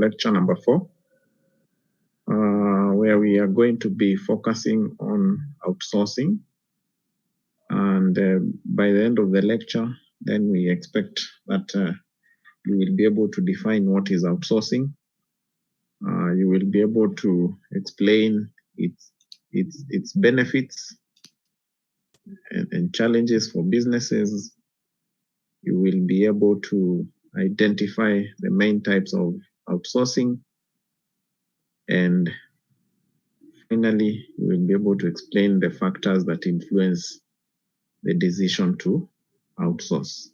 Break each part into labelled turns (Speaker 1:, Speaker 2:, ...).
Speaker 1: lecture number 4, where we are going to be focusing on outsourcing. And by the end of the lecture, then we expect that you will be able to define what is outsourcing. You will be able to explain its benefits and challenges for businesses. You will be able to identify the main types of outsourcing. And finally, you will be able to explain the factors that influence the decision to outsource.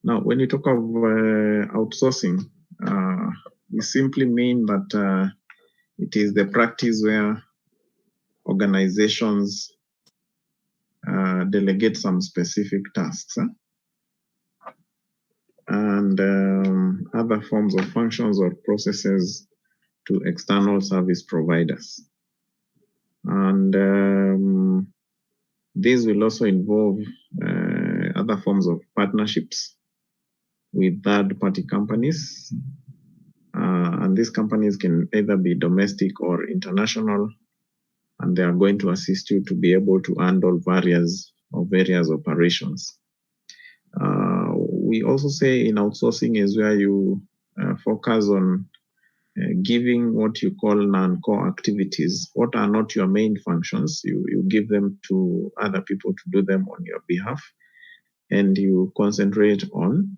Speaker 1: Now, when you talk of outsourcing, we simply mean that it is the practice where organizations delegate some specific tasks and other forms of functions or processes to external service providers. And these will also involve other forms of partnerships with third-party companies. And these companies can either be domestic or international, and they are going to assist you to be able to handle various operations. We also say in outsourcing is where you focus on giving what you call non-core activities. What are not your main functions, you give them to other people to do them on your behalf, and you concentrate on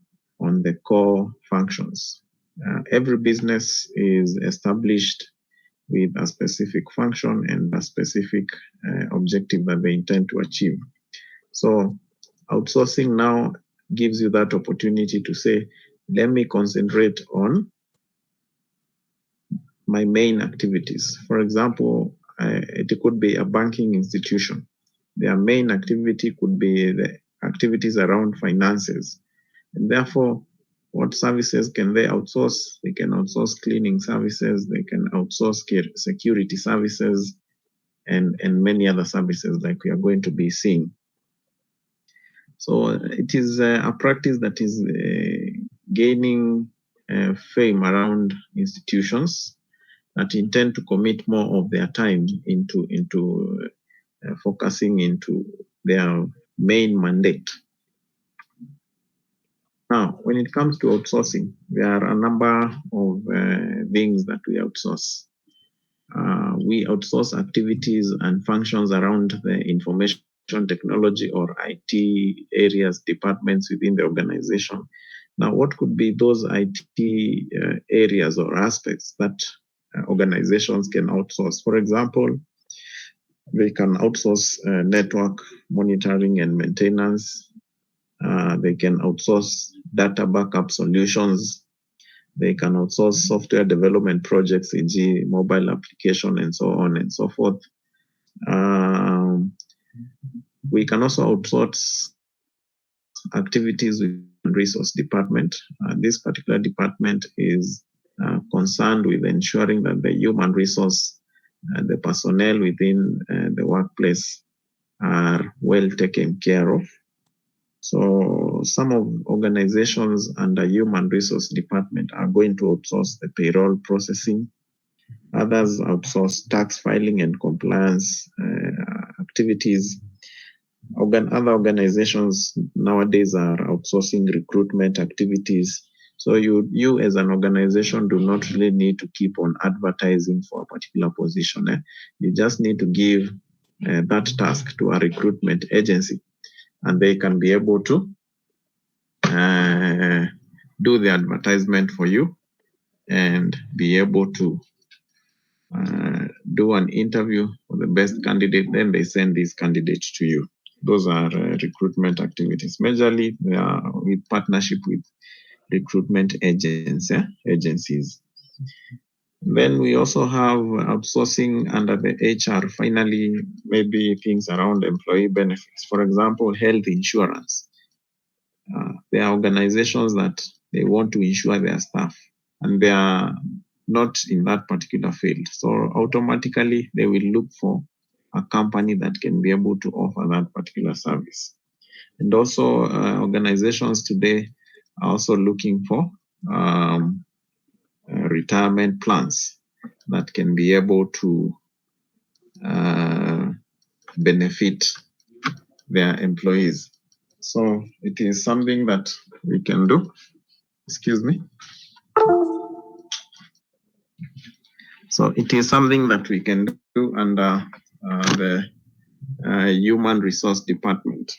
Speaker 1: the core functions. Every business is established with a specific function and a specific objective that they intend to achieve. So outsourcing now gives you that opportunity to say, let me concentrate on my main activities. For example, it could be a banking institution. Their main activity could be the activities around finances. And therefore, what services can they outsource? They can outsource cleaning services, they can outsource security services, and many other services like we are going to be seeing. So it is a practice that is gaining fame around institutions that intend to commit more of their time into focusing into their main mandate. Now, when it comes to outsourcing, there are a number of things that we outsource. We outsource activities and functions around the information technology or IT areas, departments within the organization. Now, what could be those IT areas or aspects that organizations can outsource? For example, they can outsource network monitoring and maintenance. They can outsource data backup solutions. They can outsource software development projects, e.g. mobile application and so on and so forth. We can also outsource activities with resource department. This particular department is concerned with ensuring that the human resource, the personnel within the workplace are well taken care of. So some of organizations under human resource department are going to outsource the payroll processing. Others outsource tax filing and compliance activities. Other organizations nowadays are outsourcing recruitment activities. So you as an organization do not really need to keep on advertising for a particular position. You just need to give that task to a recruitment agency, and they can be able to do the advertisement for you and be able to do an interview for the best candidate. Then they send these candidates to you. Those are recruitment activities. Majorly, they are with partnership with recruitment agencies. Then we also have outsourcing under the HR. Finally, maybe things around employee benefits. For example, health insurance. There are organizations that they want to insure their staff, and they are not in that particular field. So automatically, they will look for a company that can be able to offer that particular service. And also, organizations today are also looking for retirement plans that can be able to benefit their employees. So it is something that we can do. Excuse me. So it is something that we can do under the human resource department,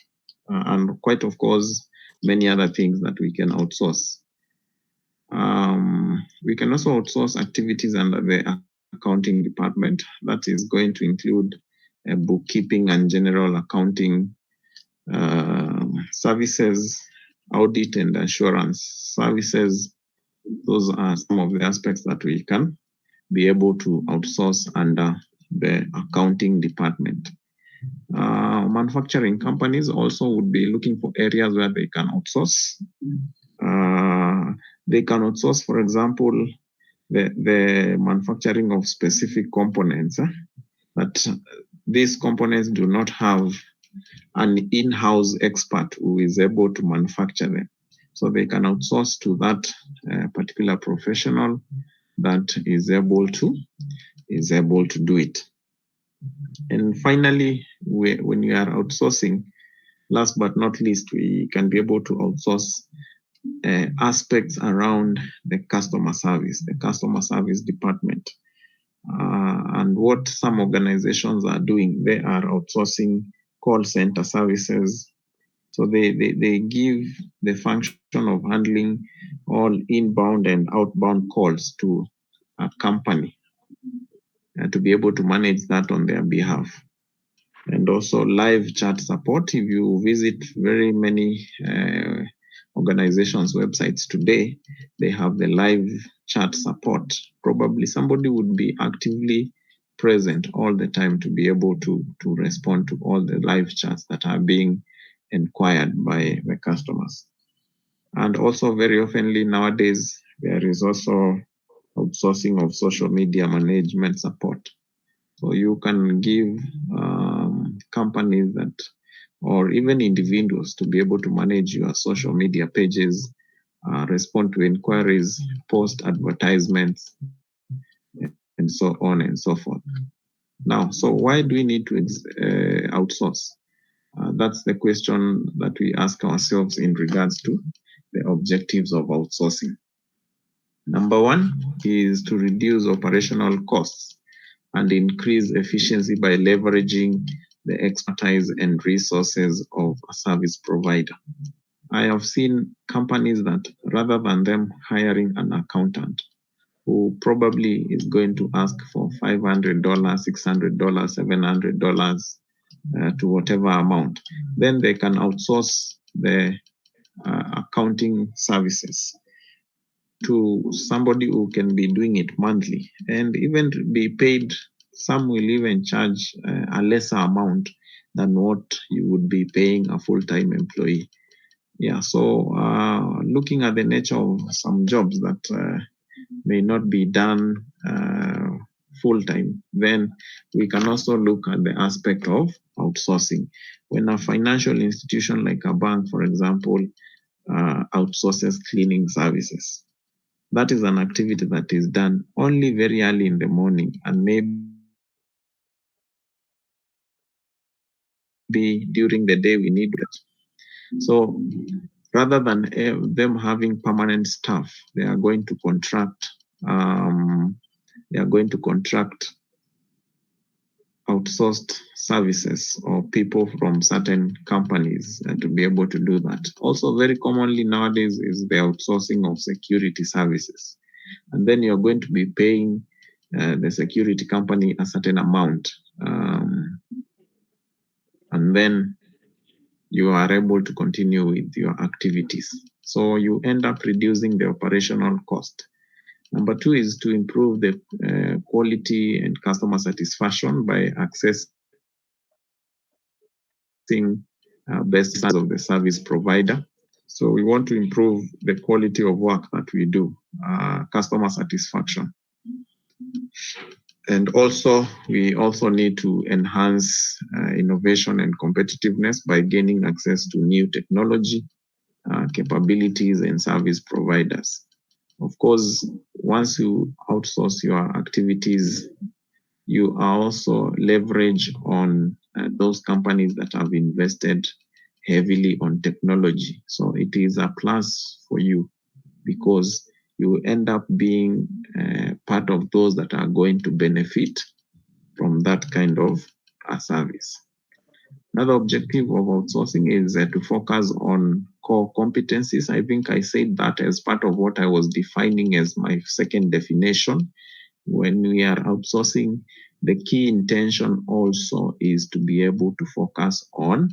Speaker 1: and quite of course many other things that we can outsource. We can also outsource activities under the accounting department. That is going to include bookkeeping and general accounting services, audit and assurance services. Those are some of the aspects that we can be able to outsource under the accounting department. Manufacturing companies also would be looking for areas where they can outsource. They can outsource, for example, the manufacturing of specific components, but these components do not have an in-house expert who is able to manufacture them. So they can outsource to that particular professional that is able to do it. And finally, when you are outsourcing, last but not least, we can be able to outsource aspects around the customer service department. And what some organizations are doing, they are outsourcing call center services. So they give the function of handling all inbound and outbound calls to a company to be able to manage that on their behalf. And also live chat support. If you visit very many organizations' websites today, they have the live chat support. Probably somebody would be actively present all the time to be able to respond to all the live chats that are being inquired by the customers. And also very oftenly nowadays, there is also outsourcing of social media management support. So you can give companies that, or even individuals, to be able to manage your social media pages, respond to inquiries, post advertisements, and so on and so forth. Now, so why do we need to outsource? That's the question that we ask ourselves in regards to the objectives of outsourcing. Number one is to reduce operational costs and increase efficiency by leveraging the expertise and resources of a service provider. I have seen companies that rather than them hiring an accountant who probably is going to ask for $500, $600, $700 to whatever amount, then they can outsource the accounting services to somebody who can be doing it monthly and even be paid. Some will even charge a lesser amount than what you would be paying a full-time employee. Yeah, so looking at the nature of some jobs that may not be done full-time, then we can also look at the aspect of outsourcing. When a financial institution like a bank, for example, outsources cleaning services, that is an activity that is done only very early in the morning, and maybe during the day we need it. So rather than them having permanent staff, they are going to contract. Outsourced services or people from certain companies to be able to do that. Also, very commonly nowadays is the outsourcing of security services. And then you're going to be paying the security company a certain amount. And then you are able to continue with your activities. So you end up reducing the operational cost. Number two is to improve the quality and customer satisfaction by accessing best of the service provider. So we want to improve the quality of work that we do, customer satisfaction. And also, we also need to enhance innovation and competitiveness by gaining access to new technology, capabilities, and service providers. Of course, once you outsource your activities, you are also leverage on those companies that have invested heavily on technology. So it is a plus for you because you end up being part of those that are going to benefit from that kind of service. Another objective of outsourcing is to focus on core competencies. I think I said that as part of what I was defining as my second definition. When we are outsourcing, the key intention also is to be able to focus on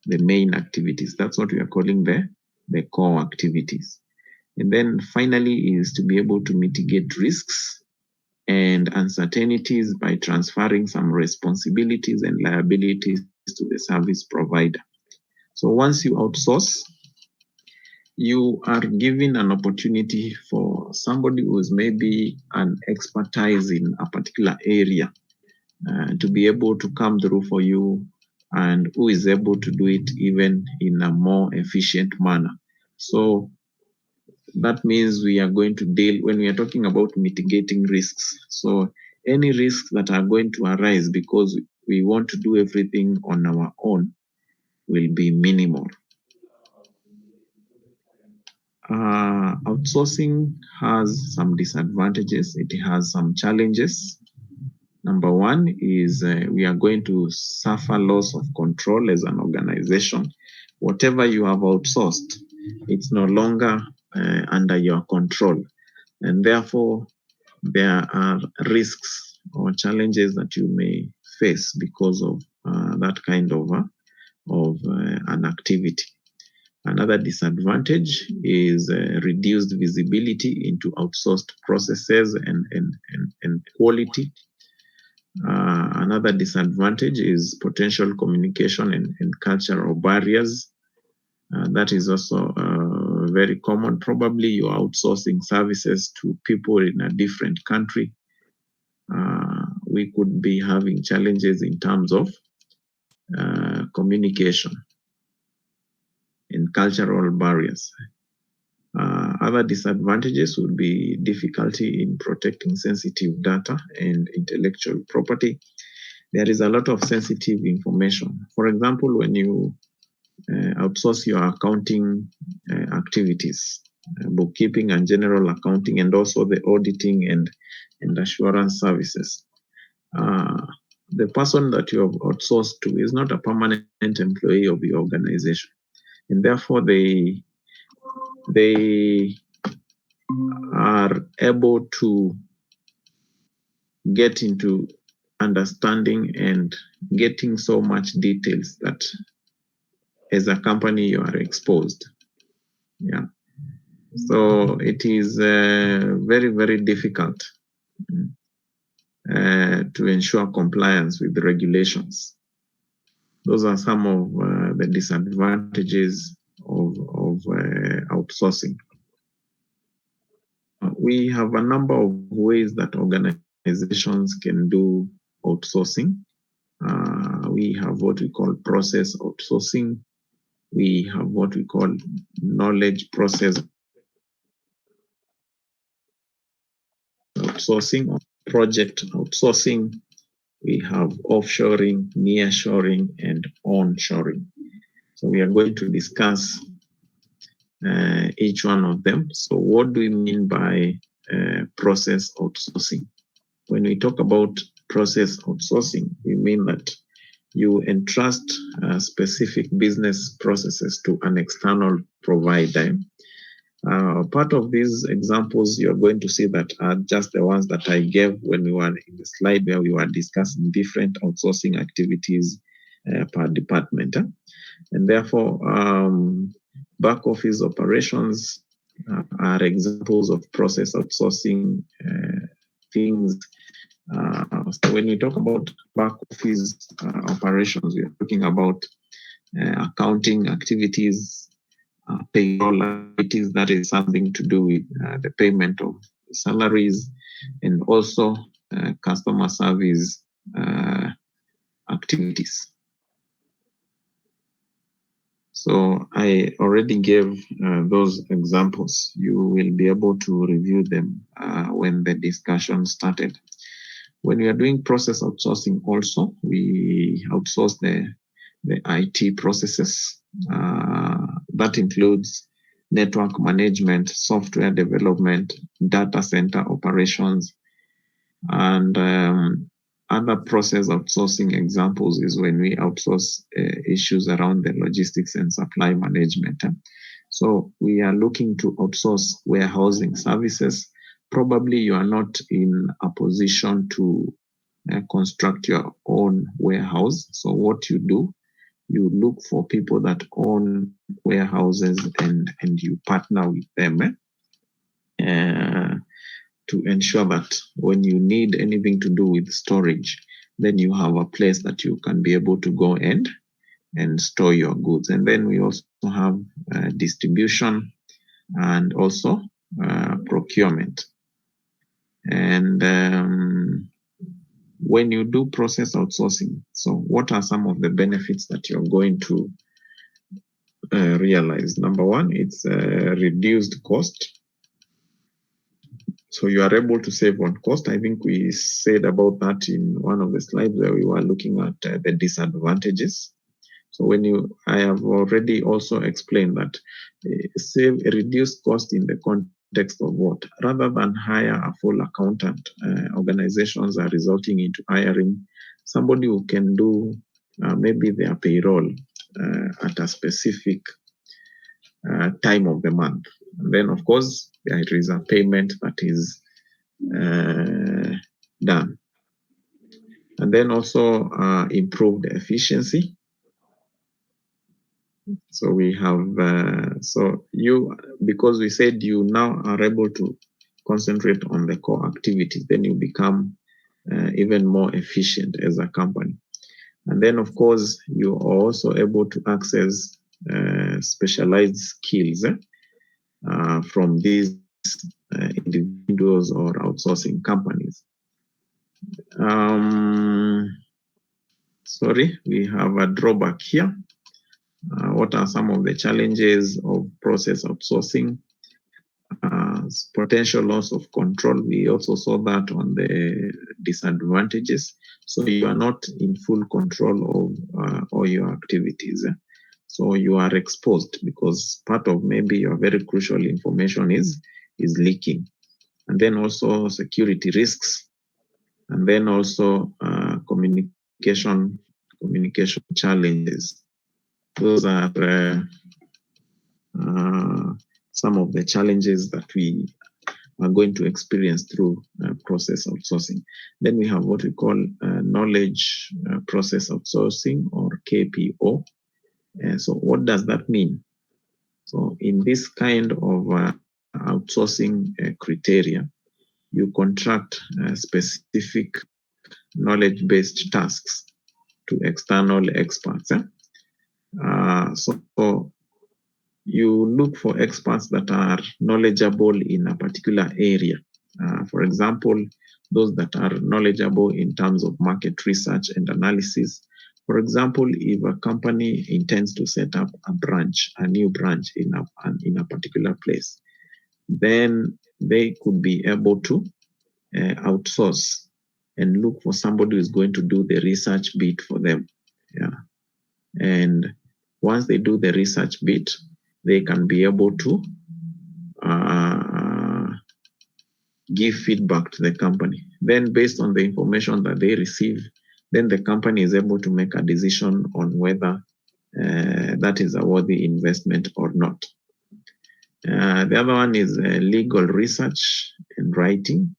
Speaker 1: the main activities. That's what we are calling the core activities. And then finally is to be able to mitigate risks and uncertainties by transferring some responsibilities and liabilities to the service provider. So once you outsource, you are given an opportunity for somebody who is maybe an expertise in a particular area to be able to come through for you and who is able to do it even in a more efficient manner. So that means we are going to deal when we are talking about mitigating risks. So any risks that are going to arise because we want to do everything on our own will be minimal. Outsourcing has some disadvantages. It has some challenges. Number one is we are going to suffer loss of control as an organization. Whatever you have outsourced, it's no longer under your control. And therefore, there are risks or challenges that you may face because of that kind of an activity. Another disadvantage is reduced visibility into outsourced processes and quality. Another disadvantage is potential communication and cultural barriers. That is also very common. Probably you're outsourcing services to people in a different country. We could be having challenges in terms of communication and cultural barriers. Other disadvantages would be difficulty in protecting sensitive data and intellectual property. There is a lot of sensitive information. For example, when you outsource your accounting activities, bookkeeping and general accounting, and also the auditing and assurance services, the person that you have outsourced to is not a permanent employee of the organization. And therefore, they are able to get into understanding and getting so much details that as a company you are exposed. Yeah. So it is very, very difficult to ensure compliance with the regulations. Those are some of the disadvantages of outsourcing. We have a number of ways that organizations can do outsourcing. We have what we call process outsourcing. We have what we call knowledge process outsourcing or project outsourcing. We have offshoring, nearshoring, and onshoring. So we are going to discuss each one of them. So what do we mean by process outsourcing? When we talk about process outsourcing, we mean that you entrust specific business processes to an external provider. Part of these examples you're going to see that are just the ones that I gave when we were in the slide where we were discussing different outsourcing activities per department. And therefore, back office operations are examples of process outsourcing things. So when we talk about back office operations, we are talking about accounting activities, payroll activities, that is something to do with the payment of salaries, and also customer service activities. So I already gave those examples. You will be able to review them when the discussion started. When we are doing process outsourcing also, we outsource the IT processes. That includes network management, software development, data center operations, and other process outsourcing examples is when we outsource issues around the logistics and supply management. So we are looking to outsource warehousing services. Probably you are not in a position to construct your own warehouse. So what you do, you look for people that own warehouses and you partner with them to ensure that when you need anything to do with storage, then you have a place that you can be able to go and store your goods. And then we also have distribution and also procurement. And when you do process outsourcing, so what are some of the benefits that you're going to realize? Number one, it's reduced cost. So you are able to save on cost. I think we said about that in one of the slides where we were looking at the disadvantages. So I have already also explained that save a reduced cost in the context of what? Rather than hire a full accountant, organizations are resulting into hiring somebody who can do maybe their payroll at a specific time of the month. And then, of course, there is a payment that is done. And then also improved efficiency. So we have, because we said you now are able to concentrate on the core activities, then you become even more efficient as a company. And then, of course, you are also able to access specialized skills from these individuals or outsourcing companies. Sorry, we have a drawback here. What are some of the challenges of process outsourcing? Potential loss of control. We also saw that on the disadvantages. So you are not in full control of all your activities. So you are exposed because part of maybe your very crucial information is leaking. And then also security risks. And then also communication challenges. Those are some of the challenges that we are going to experience through process outsourcing. Then we have what we call knowledge process outsourcing, or KPO. So what does that mean? So in this kind of outsourcing criteria, you contract specific knowledge-based tasks to external experts. So you look for experts that are knowledgeable in a particular area. For example, those that are knowledgeable in terms of market research and analysis. For example, if a company intends to set up a new branch in a particular place, then they could be able to outsource and look for somebody who's going to do the research bit for them. Yeah. And once they do the research bit, they can be able to give feedback to the company. Then based on the information that they receive, then the company is able to make a decision on whether that is a worthy investment or not. The other one is legal research and writing.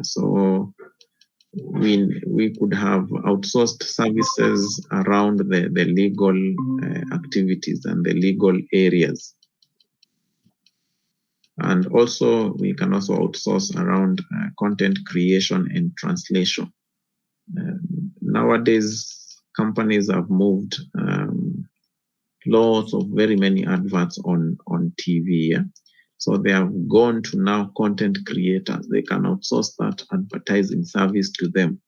Speaker 1: So we could have outsourced services around the legal activities and the legal areas. And also, we can also outsource around content creation and translation. Nowadays, companies have moved lots of very many adverts on TV. Yeah? So they have gone to now content creators. They can outsource that advertising service to them.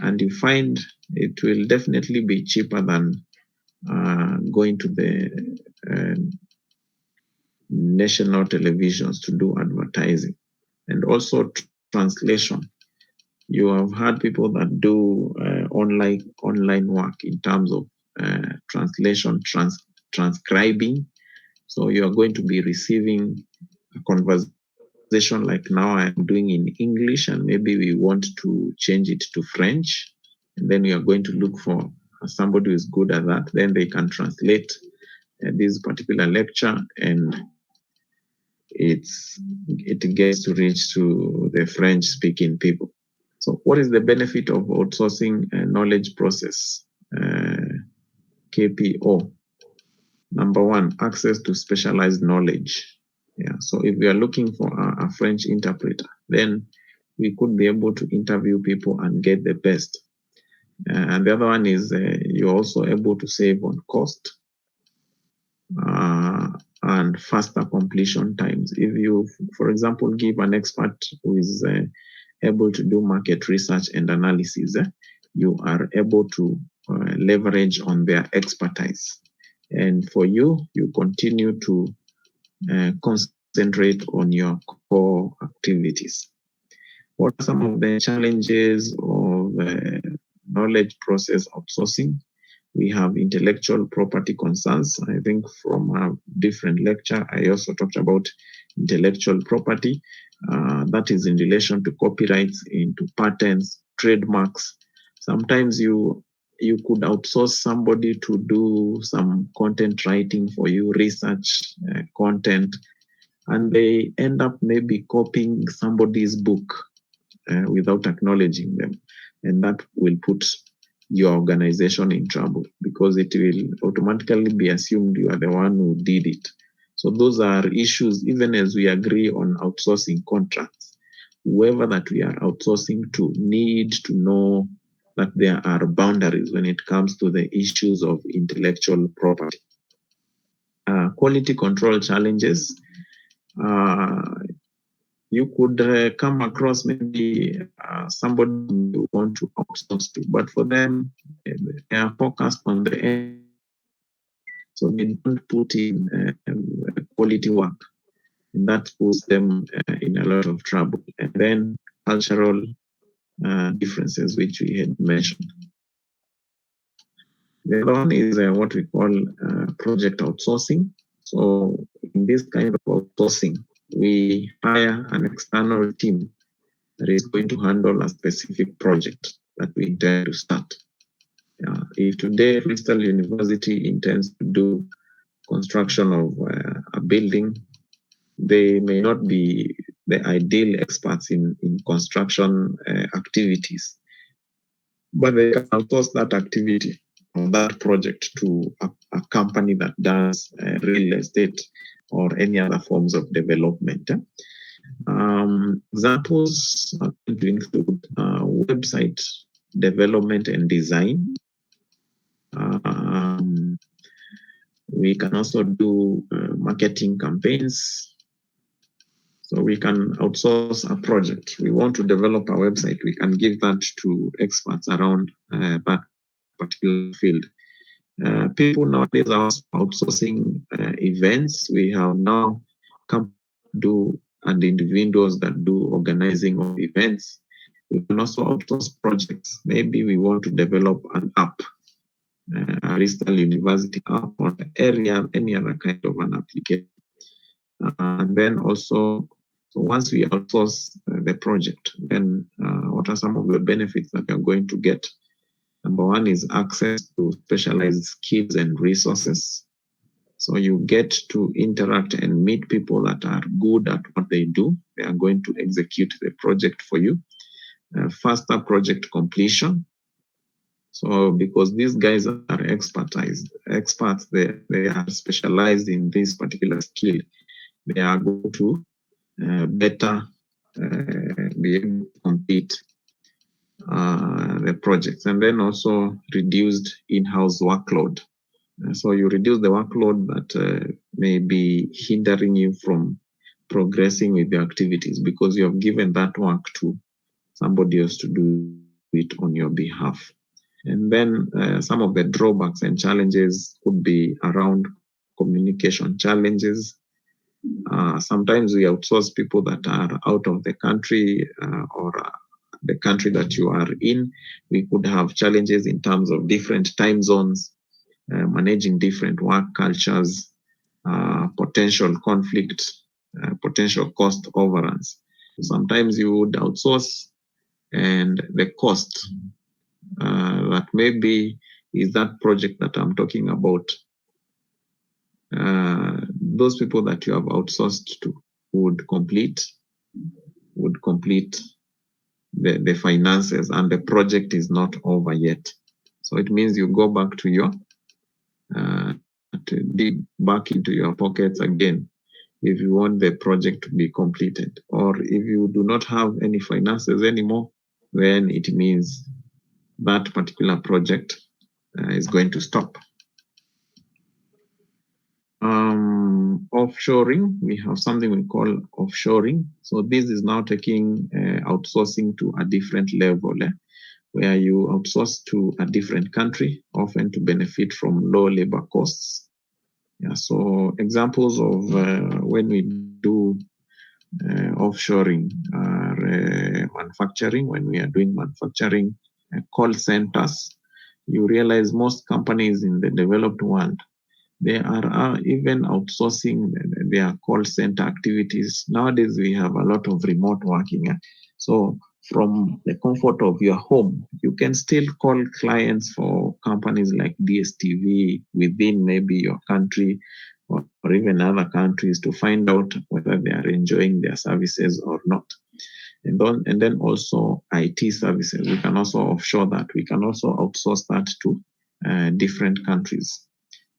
Speaker 1: And you find it will definitely be cheaper than going to the national televisions to do advertising, and also translation. You have had people that do online work in terms of translation, transcribing. So you are going to be receiving a conversation like now I'm doing in English, and maybe we want to change it to French. And then we are going to look for somebody who is good at that. Then they can translate this particular lecture, and it gets to reach to the French speaking people. So what is the benefit of outsourcing knowledge process? KPO. Number one, access to specialized knowledge. Yeah. So if we are looking for a French interpreter, then we could be able to interview people and get the best. And the other one is you're also able to save on cost and faster completion times. If you, for example, give an expert who is able to do market research and analysis, you are able to leverage on their expertise. And for you, you continue to concentrate on your core activities. What are some of the challenges of knowledge process outsourcing? We have intellectual property concerns. I think from a different lecture, I also talked about intellectual property. That is in relation to copyrights, into patents, trademarks. Sometimes you could outsource somebody to do some content writing for you, research content, and they end up maybe copying somebody's book without acknowledging them. And that will put your organization in trouble because it will automatically be assumed you are the one who did it. So those are issues, even as we agree on outsourcing contracts. Whoever that we are outsourcing to need to know that there are boundaries when it comes to the issues of intellectual property. Quality control challenges. You could come across maybe somebody you want to outsource to, but for them, they are focused on the end. So they don't put in quality work, and that puts them in a lot of trouble. And then cultural differences, which we had mentioned. The other one is what we call project outsourcing. So in this kind of outsourcing, we hire an external team that is going to handle a specific project that we intend to start. If today Crystal University intends to do construction of a building, they may not be the ideal experts in construction activities, but they can outsource that activity or that project to a company that does real estate or any other forms of development. Examples are going to include website development and design. We can also do marketing campaigns. So we can outsource a project. We want to develop a website. We can give that to experts around that particular field. People nowadays are outsourcing events. We have now come to do, and individuals that do organizing of events. We can also outsource projects. Maybe we want to develop an app, a Crystal University app, or any other kind of an application. And then also, so once we outsource the project, then what are some of the benefits that you're going to get? Number one is access to specialized skills and resources. So you get to interact and meet people that are good at what they do. They are going to execute the project for you. Faster project completion. So because these guys are experts, they are specialized in this particular skill, they are going to better be able to complete the projects. And then also reduced in-house workload. So you reduce the workload that may be hindering you from progressing with your activities because you have given that work to somebody else to do it on your behalf. And then some of the drawbacks and challenges could be around communication challenges. Sometimes we outsource people that are out of the country or the country that you are in. We could have challenges in terms of different time zones, managing different work cultures, potential conflict, potential cost overruns. Sometimes you would outsource and the cost that maybe is that project that I'm talking about. Those people that you have outsourced to would complete the finances, and the project is not over yet. So it means you go back to your to dig back into your pockets again if you want the project to be completed. Or if you do not have any finances anymore, then it means that particular project is going to stop. Offshoring, we have something we call offshoring. So this is now taking outsourcing to a different level, where you outsource to a different country, often to benefit from low labor costs. Yeah, so examples of when we do offshoring are manufacturing. When we are doing manufacturing, call centers, you realize most companies in the developed world, they are even outsourcing their call center activities. Nowadays, we have a lot of remote working. So from the comfort of your home, you can still call clients for companies like DSTV within maybe your country or even other countries to find out whether they are enjoying their services or not. And then also IT services. We can also offshore that. We can also outsource that to different countries.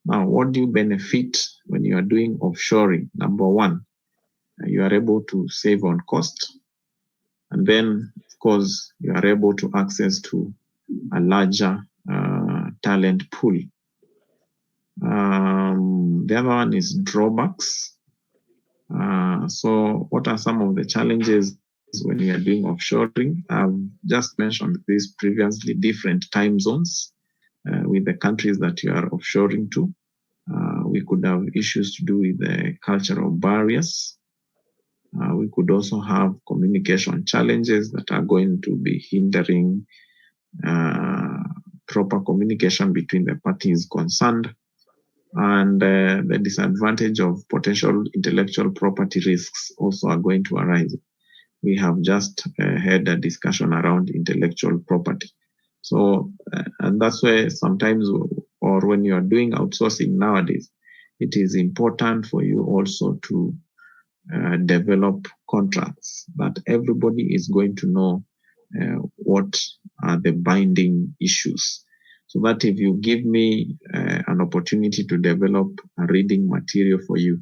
Speaker 1: Now, what do you benefit when you are doing offshoring? Number one, you are able to save on cost. And then, of course, you are able to access to a larger talent pool. The other one is drawbacks. So what are some of the challenges when you are doing offshoring? I've just mentioned this previously, different time zones with the countries that you are offshoring to. We could have issues to do with the cultural barriers. We could also have communication challenges that are going to be hindering proper communication between the parties concerned. And the disadvantage of potential intellectual property risks also are going to arise. We have just had a discussion around intellectual property. So, and that's where sometimes, or when you are doing outsourcing nowadays, it is important for you also to develop contracts that everybody is going to know what are the binding issues. So that if you give me an opportunity to develop a reading material for you,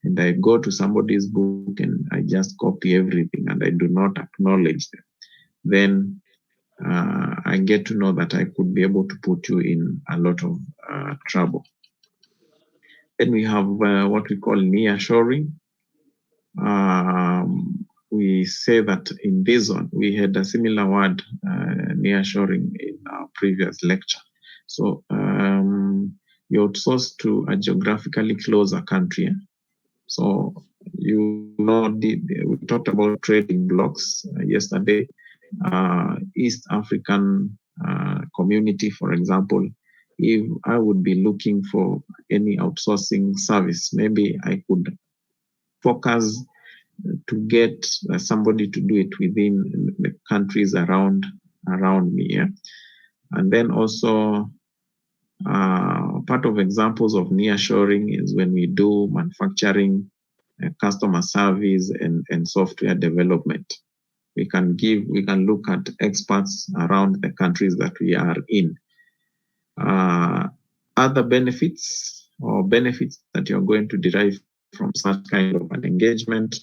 Speaker 1: and I go to somebody's book and I just copy everything and I do not acknowledge them, then I get to know that I could be able to put you in a lot of trouble. Then we have what we call nearshoring. We say that in this one, we had a similar word, nearshoring, in our previous lecture. So you outsource to a geographically closer country. So you know, we talked about trading blocks yesterday. East African community, for example, if I would be looking for any outsourcing service, maybe I could focus to get somebody to do it within the countries around me. Yeah? And then also part of examples of nearshoring is when we do manufacturing, customer service, and software development. We can look at experts around the countries that we are in. Other benefits that you're going to derive from such kind of an engagement,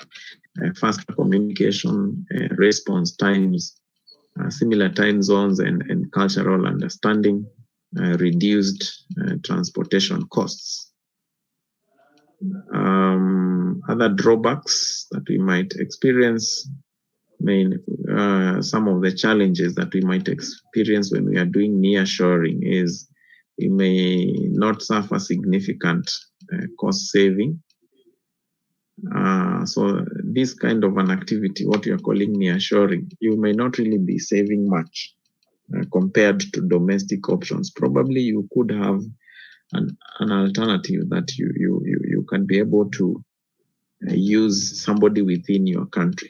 Speaker 1: faster communication, response times, similar time zones and cultural understanding, reduced transportation costs. Other drawbacks that we might experience some of the challenges that we might experience when we are doing nearshoring is we may not suffer significant cost saving. So this kind of an activity, what you're calling nearshoring, you may not really be saving much compared to domestic options. Probably you could have an alternative that you can be able to use somebody within your country.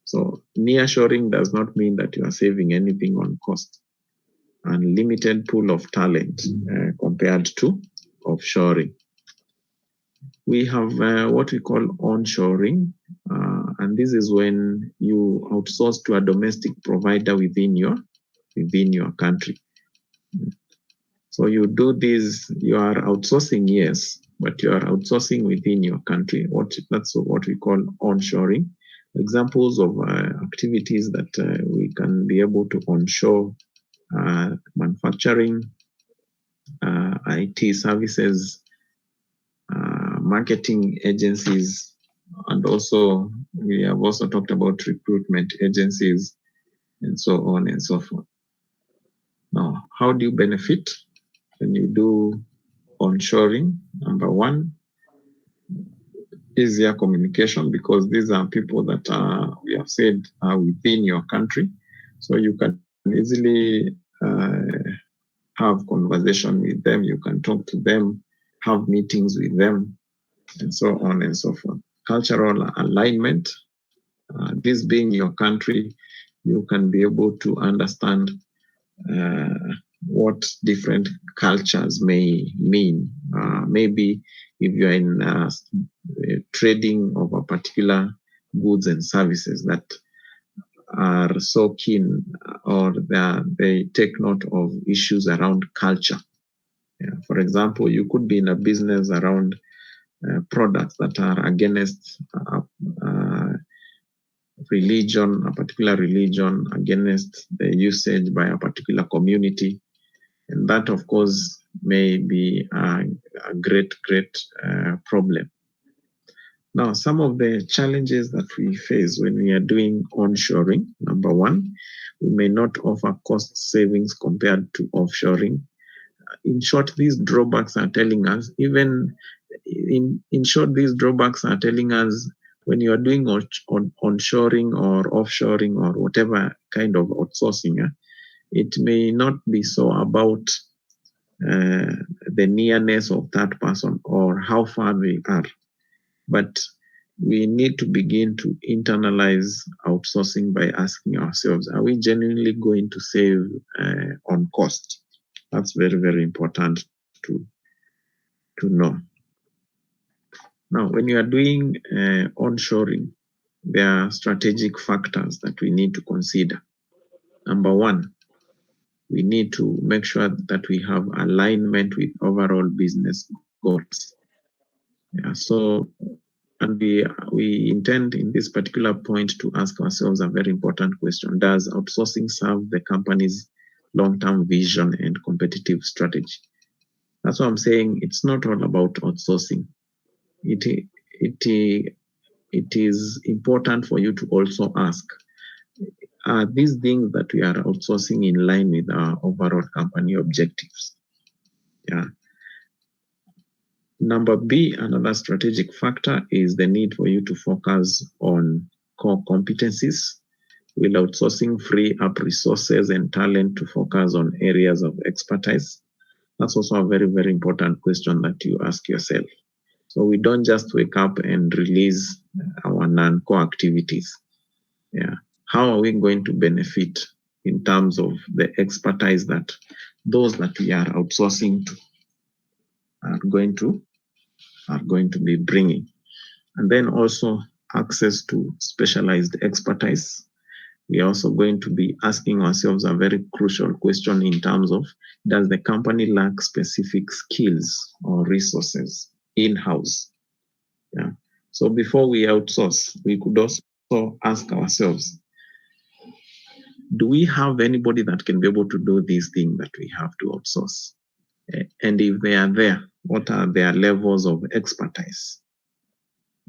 Speaker 1: So nearshoring does not mean that you are saving anything on cost. Unlimited pool of talent compared to offshoring. We have what we call onshoring, and this is when you outsource to a domestic provider within your country. So you do this, you are outsourcing, yes, but you are outsourcing within your country. That's what we call onshoring. Examples of activities that we can be able to onshore: manufacturing, IT services, marketing agencies, and also we have also talked about recruitment agencies, and so on and so forth. Now, how do you benefit when you do onshoring? Number one, easier communication, because these are people that we have said are within your country, so you can easily have conversation with them, you can talk to them, have meetings with them, and so on and so forth. Cultural alignment, this being your country, you can be able to understand what different cultures may mean. Maybe if you're in trading of a particular goods and services that are so keen, or they take note of issues around culture. Yeah. For example, you could be in a business around products that are against religion, a particular religion, against the usage by a particular community. And that, of course, may be a great problem. Now, some of the challenges that we face when we are doing onshoring: number one, we may not offer cost savings compared to offshoring. In short, these drawbacks are telling us, even in short, these drawbacks are telling us when you are doing onshoring or offshoring or whatever kind of outsourcing, it may not be so about the nearness of that person or how far they are, but we need to begin to internalize outsourcing by asking ourselves, are we genuinely going to save on cost? That's very important to know. Now, when you are doing onshoring, there are strategic factors that we need to consider. Number one, we need to make sure that we have alignment with overall business goals. Yeah, so, and we intend in this particular point to ask ourselves a very important question: does outsourcing serve the company's long-term vision and competitive strategy? That's what I'm saying. It's not all about outsourcing. It is important for you to also ask, are these things that we are outsourcing in line with our overall company objectives? Yeah. Number B, another strategic factor is the need for you to focus on core competencies. Will outsourcing free up resources and talent to focus on areas of expertise? That's also a very important question that you ask yourself. So we don't just wake up and release our non-core activities. Yeah. How are we going to benefit in terms of the expertise that those that we are outsourcing to are going to be bringing? And then also access to specialized expertise. We are also going to be asking ourselves a very crucial question in terms of, does the company lack specific skills or resources in-house? Yeah. So before we outsource, we could also ask ourselves, do we have anybody that can be able to do these things that we have to outsource? And if they are there, what are their levels of expertise?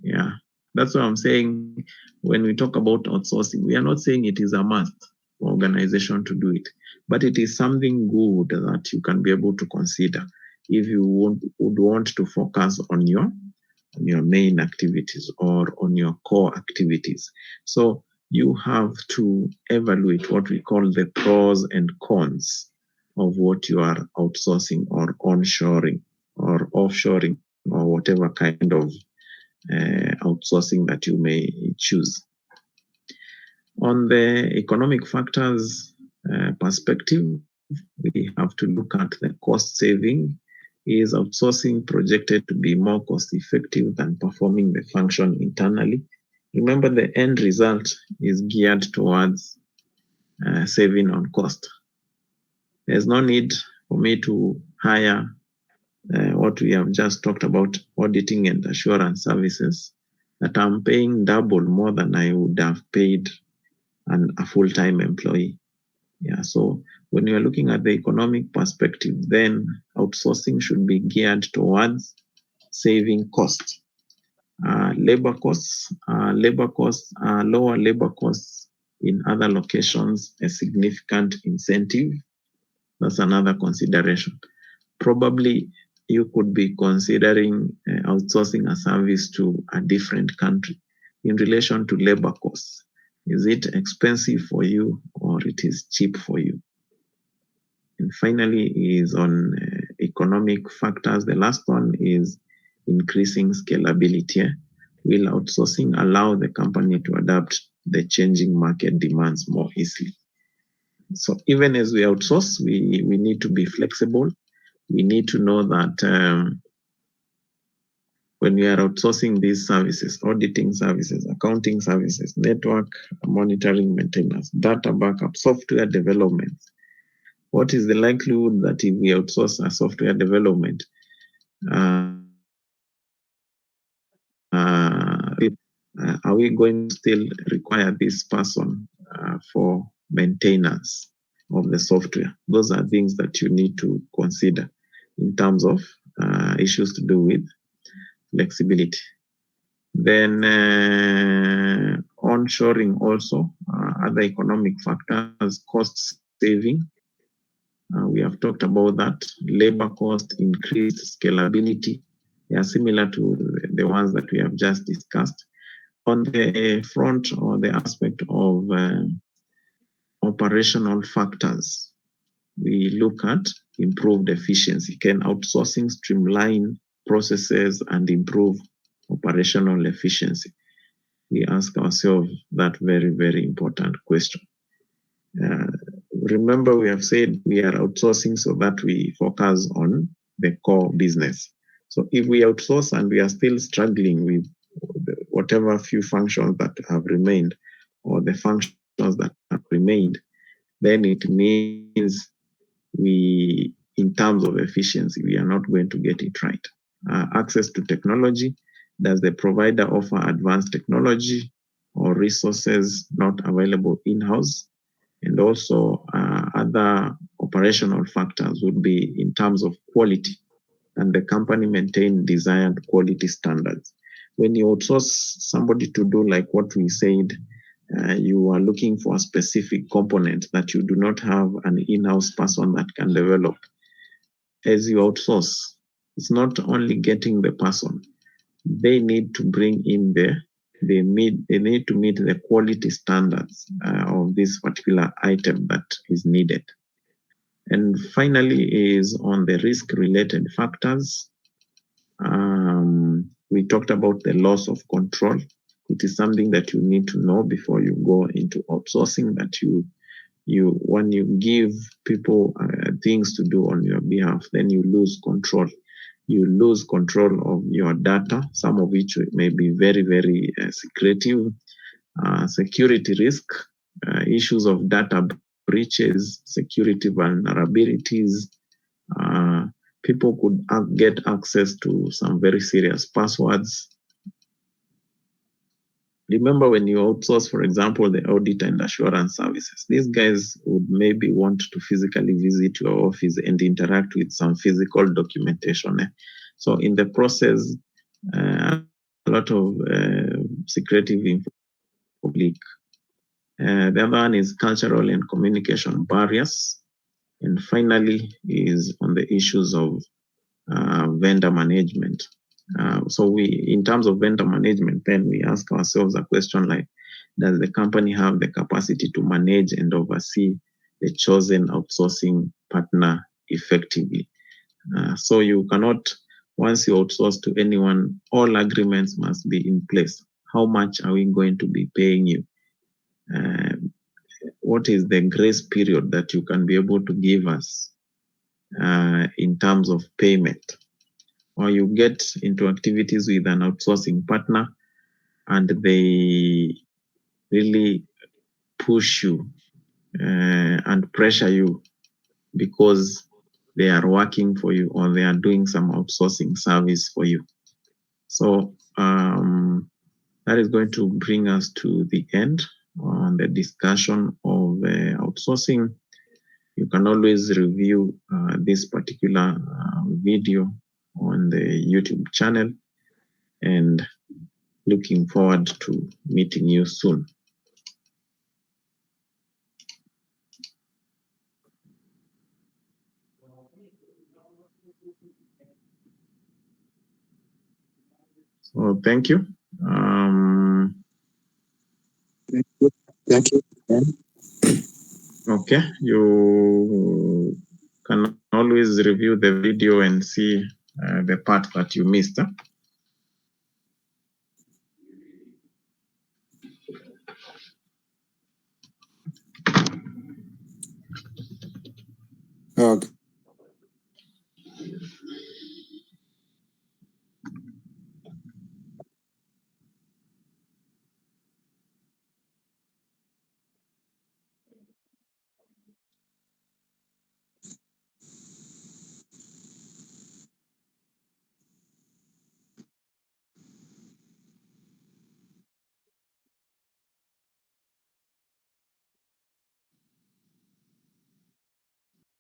Speaker 1: Yeah. That's what I'm saying. When we talk about outsourcing, we are not saying it is a must for organization to do it, but it is something good that you can be able to consider if you would want to focus on your main activities or on your core activities. So you have to evaluate what we call the pros and cons of what you are outsourcing or onshoring or offshoring or whatever kind of outsourcing that you may choose. On the economic factors perspective, we have to look at the cost saving. Is outsourcing projected to be more cost effective than performing the function internally? Remember, the end result is geared towards saving on cost. There's no need for me to hire what we have just talked about, auditing and assurance services, that I'm paying double more than I would have paid a full-time employee. Yeah, so when you are looking at the economic perspective, then outsourcing should be geared towards saving costs. Lower labor costs in other locations, a significant incentive. That's another consideration. Probably you could be considering outsourcing a service to a different country in relation to labor costs. Is it expensive for you or it is cheap for you? And finally is on economic factors. The last one is increasing scalability. Will outsourcing allow the company to adapt the changing market demands more easily? So even as we outsource, we need to be flexible. We need to know that when we are outsourcing these services, auditing services, accounting services, network monitoring, maintenance, data backup, software development, what is the likelihood that if we outsource a software development, are we going to still require this person for maintenance of the software? Those are things that you need to consider in terms of issues to do with flexibility. Then onshoring also, other economic factors, cost saving. We have talked about that. Labor cost, increased scalability. They are similar to the ones that we have just discussed. On the front or the aspect of operational factors, we look at improved efficiency. Can outsourcing streamline processes and improve operational efficiency? We ask ourselves that very, very important question. Remember, we have said we are outsourcing so that we focus on the core business. So if we outsource and we are still struggling with whatever few functions that have remained or the functions that have remained, then it means we, in terms of efficiency, we are not going to get it right. Access to technology. Does the provider offer advanced technology or resources not available in-house? And also other operational factors would be in terms of quality, and the company maintain desired quality standards. When you outsource somebody to do like what we said, you are looking for a specific component that you do not have an in-house person that can develop. As you outsource, it's not only getting the person, they need to bring in they need to meet the quality standards of this particular item that is needed. And finally is on the risk-related factors. We talked about the loss of control. It is something that you need to know before you go into outsourcing, that you when you give people things to do on your behalf, then you lose control. You lose control of your data, some of which may be very, very secretive. Security risk, issues of data breaches, security vulnerabilities. People could get access to some very serious passwords. Remember, when you outsource, for example, the audit and assurance services, these guys would maybe want to physically visit your office and interact with some physical documentation. So in the process, a lot of secretive info leak. The other one is cultural and communication barriers. And finally is on the issues of vendor management. So in terms of vendor management, then we ask ourselves a question like, does the company have the capacity to manage and oversee the chosen outsourcing partner effectively? So you cannot, once you outsource to anyone, all agreements must be in place. How much are we going to be paying you? What is the grace period that you can be able to give us in terms of payment? Or you get into activities with an outsourcing partner and they really push you and pressure you because they are working for you or they are doing some outsourcing service for you. So that is going to bring us to the end on the discussion of outsourcing. You can always review this particular video on the YouTube channel, and looking forward to meeting you soon. So thank you.
Speaker 2: Thank you.
Speaker 1: Okay, you can always review the video and see the part that you missed.